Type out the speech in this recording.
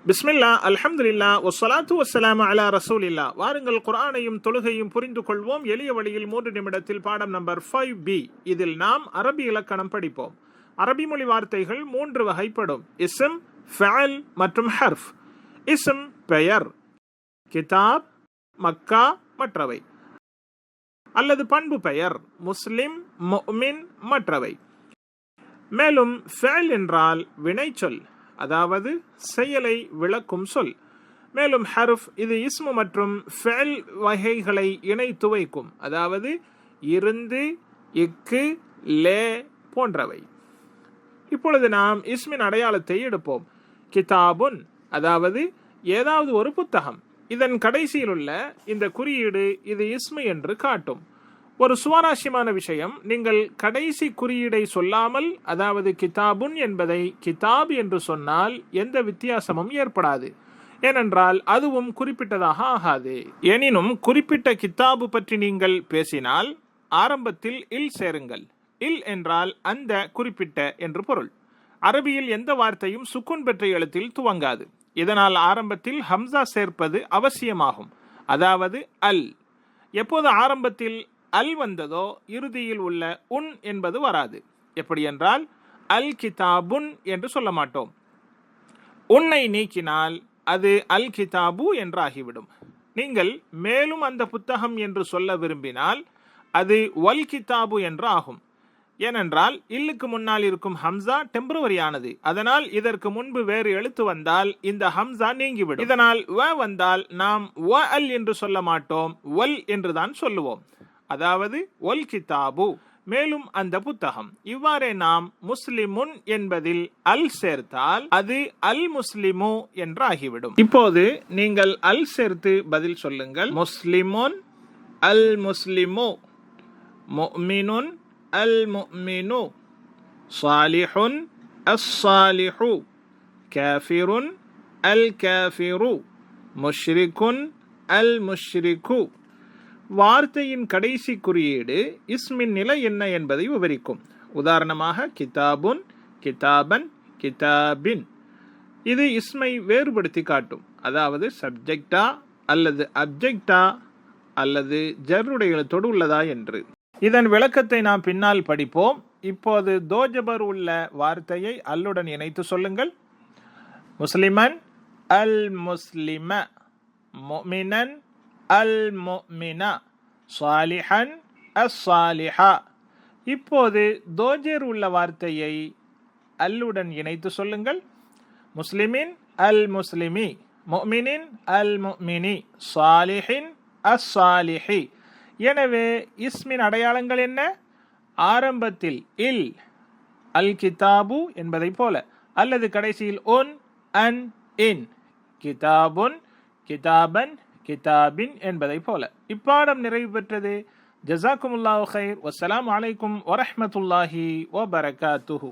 பிஸ்மில்லா அல்ஹம்துலில்லா வஸ்ஸலாத்து வஸ்ஸலாமு அலா ரசூலில்லா. வாருங்கள் குர்ஆனையும் தொழுகையும் புரிந்து கொள்வோம். எளிய வழியில் 3 நிமிடத்தில் பாடம் நம்பர் 5B. இதில் நாம் அரபி இலக்கணம் படிப்போம். அரபி மொழி வார்த்தைகள் 3 வகைப்படும்: இஸ்ம், ஃபஅல் மற்றும் ஹர்ஃப். இஸ்ம் பெயர், கிதாப், மக்கா மற்றவை, அல்லது பண்பு பெயர், முஸ்லிம், முஃமின் மற்றவை. மேலும் ஃபஅல் என்றால் வினைச்சொல், அதாவது செயலை விளக்கும் சொல். மேலும் ஹர்ஃப், இது இஸ்மு மற்றும் ஃபஅல் வகைகளை இணைத்து வைக்கும், அதாவது இருந்து, இக்கு, லே போன்றவை. இப்பொழுது நாம் இஸ்மின் அடையாளத்தை எடுப்போம். கிதாபுன், அதாவது ஏதாவது ஒரு புத்தகம். இதன் கடைசியில் உள்ள இந்த குறியீடு இது இஸ்மு என்று காட்டும். ஒரு சுவாரஸ்யமான விஷயம், நீங்கள் கடைசி குறியீடை சொல்லாமல், அதாவது கிதாபுன் என்பதை கிதாப் என்று சொன்னால் எந்த வித்தியாசமும் ஏற்படாது. ஏனென்றால் அதுவும் குறிப்பிட்டதாக ஆகாது. எனினும் குறிப்பிட்ட கிதாபு பற்றி நீங்கள் பேசினால் ஆரம்பத்தில் இல் சேருங்கள். இல் என்றால் அந்த குறிப்பிட்ட என்று பொருள். அரபியில் எந்த வார்த்தையும் சுக்குன் பெற்ற எழுத்தில் துவங்காது. இதனால் ஆரம்பத்தில் ஹம்சா சேர்ப்பது அவசியமாகும், அதாவது அல். எப்போது ஆரம்பத்தில் அல் வந்ததோ இறுதியில் உள்ள உன் என்பது வராது. எப்படி என்றால் அல் கிதாபுன் என்று சொல்ல மாட்டோம். உன்னை நீக்கினால் அது அல் கிதாபு என்றாகிவிடும். நீங்கள் மேலும் அந்த புத்தகம் என்று சொல்ல விரும்பினால் அது வல் கிதாபு என்று ஆகும். ஏனென்றால் இல்லுக்கு முன்னால் இருக்கும் ஹம்சா டெம்பரவரியானது. அதனால் இதற்கு முன்பு வேறு எழுத்து வந்தால் இந்த ஹம்சா நீங்கிவிடும். இதனால் வ வந்தால் நாம் வ அல் என்று சொல்ல மாட்டோம், வல் என்றுதான் சொல்லுவோம், அதாவது ஒல் கிதாபு, மேலும் அந்த புத்தகம். இவ்வாறே நாம் முஸ்லிமுன் என்பதில் அல் சேர்த்தால் அது அல் முஸ்லிமு என்றாகிவிடும். இப்போது நீங்கள் அல் சேர்த்து பதில் சொல்லுங்கள். முஸ்லிமுன் அல் முஸ்லிமு, முஃமினுன் அல் முஃமினு, சாலிஹுன் அஸ் சாலிஹு, காஃபிருன் அல் காஃபிரு, முஷ்ரிகுன் அல் முஷ்ரிகு. வார்த்தையின் கடைசி குறியீடு இஸ்மின் நிலை என்ன என்பதை விவரிக்கும். உதாரணமாக கிதாபுன், கிதாபன், கிதாபின். இது இஸ்மை வேறுபடுத்தி காட்டும், அதாவது சப்ஜெக்டா அல்லது அப்ஜெக்டா அல்லது ஜர்ருடைய எழுத்தோடு உள்ளதா என்று. இதன் விளக்கத்தை நாம் பின்னால் படிப்போம். இப்போது தோஜபர் உள்ள வார்த்தையை அல்லுடன் இணைத்து சொல்லுங்கள். முஸ்லிமன் அல் முஸ்லிம, முஃமினன் அல் முஃமினா, சாலிஹன் அஸ் சாலிஹா. இப்போது தோஜர் உள்ள வார்த்தையை அல்லுடன் இணைத்து சொல்லுங்கள். முஸ்லிமின் அல் முஸ்லிமி, முஃமினின் அல் முஃமினி, சாலிஹின் அஸ் சாலிஹி. எனவே இஸ்மின் அடையாளங்கள் என்ன? ஆரம்பத்தில் இல், அல் கிதாபு என்பதை போல, அல்லது கடைசியில் உன், அன், இன், கிதாபுன், கிதாபன், கிதாபின் என்பதை போல. இப்பாடம் நிறைவு பெற்றது. ஜஸாக்குமுல்லாஹு கைர். வஸ்ஸலாமு அலைக்கும் வரஹ்மத்துல்லாஹி வபரகாத்துஹு.